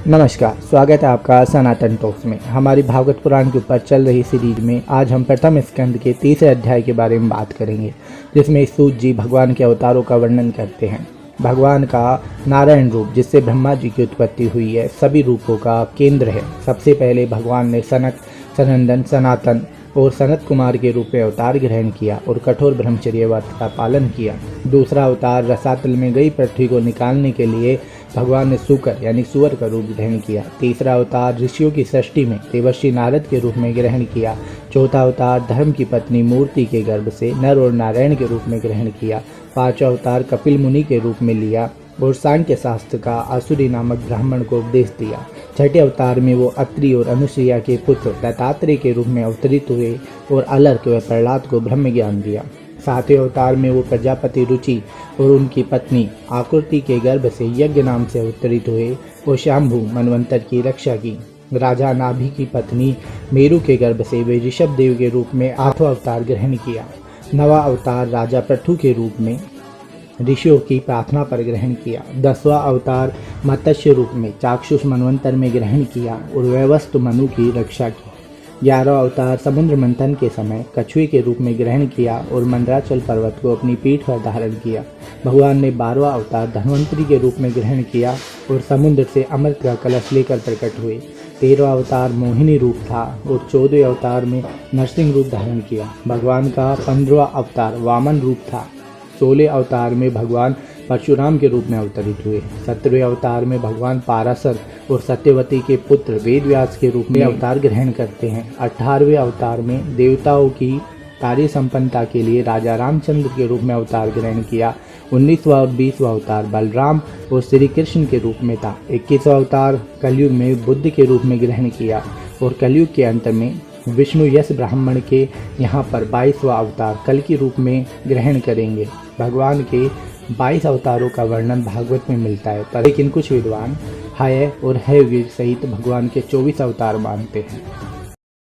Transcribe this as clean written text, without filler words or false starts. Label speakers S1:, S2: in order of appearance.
S1: नमस्कार, स्वागत है आपका सनातन टॉक्स में। हमारी भागवत पुराण के ऊपर चल रही सीरीज में आज हम प्रथम स्कंद के तीसरे अध्याय के बारे में बात करेंगे, जिसमें सूत जी भगवान के अवतारों का वर्णन करते हैं। भगवान का नारायण रूप, जिससे ब्रह्मा जी की उत्पत्ति हुई है, सभी रूपों का केंद्र है। सबसे पहले भगवान ने सनक, सनंदन, सनातन और सनत कुमार के रूप में अवतार ग्रहण किया और कठोर ब्रह्मचर्य व्रत का पालन किया। दूसरा अवतार रसातल में गई पृथ्वी को निकालने के लिए भगवान ने सूकर यानी सुअर का रूप ग्रहण किया। तीसरा अवतार ऋषियों की सृष्टि में देवर्षि नारद के रूप में ग्रहण किया। चौथा अवतार धर्म की पत्नी मूर्ति के गर्भ से नर और नारायण के रूप में ग्रहण किया। पांचवा अवतार कपिल मुनि के रूप में लिया और सांख्य शास्त्र का आसुरी नामक ब्राह्मण को उपदेश दिया। छठे अवतार में वो अत्रि और अनुसुईया के पुत्र दत्तात्रेय के रूप में अवतरित हुए और अलर्क व प्रहलाद को ब्रह्म ज्ञान दिया। सातवें अवतार में वो प्रजापति रुचि और उनकी पत्नी आकृति के गर्भ से यज्ञ नाम से अवतरित हुए और शाम्भु मनवंतर की रक्षा की। राजा नाभि की पत्नी मेरु के गर्भ से वे ऋषभ देव के रूप में आठवां अवतार ग्रहण किया। नवा अवतार राजा पृथु के रूप में ऋषियों की प्रार्थना पर ग्रहण किया। 10वां अवतार मत्स्य रूप में चाक्षुष मनवंतर में ग्रहण किया और व्यवस्थ मनु की रक्षा की। 11वां अवतार समुद्र मंथन के समय कछुए के रूप में ग्रहण किया और मंदराचल पर्वत को अपनी पीठ पर धारण किया। भगवान ने 12वां अवतार धन्वंतरी के रूप में ग्रहण किया और समुद्र से अमृत का कलश लेकर प्रकट हुए। 13वां अवतार मोहिनी रूप था और 14वें अवतार में नरसिंह रूप धारण किया। भगवान का 15वां अवतार वामन रूप था। 16वें अवतार में भगवान परशुराम के रूप में अवतरित हुए। 17वें अवतार में भगवान पाराशर और सत्यवती के पुत्र वेदव्यास के रूप में अवतार ग्रहण करते हैं। 18वें अवतार में देवताओं की कार्य संपन्नता के लिए राजा रामचंद्र के रूप में अवतार ग्रहण किया। 19वां और 20वां अवतार बलराम और श्री कृष्ण के रूप में था। 21वां अवतार कलयुग में बुद्ध के रूप में ग्रहण किया और कलयुग के अंत में विष्णु यश ब्राह्मण के यहाँ पर 22वां अवतार कल के रूप में ग्रहण करेंगे। भगवान के 22 अवतारों का वर्णन भागवत में मिलता है, पर लेकिन कुछ विद्वान हय और हय वीर सहित भगवान के 24 अवतार मानते हैं।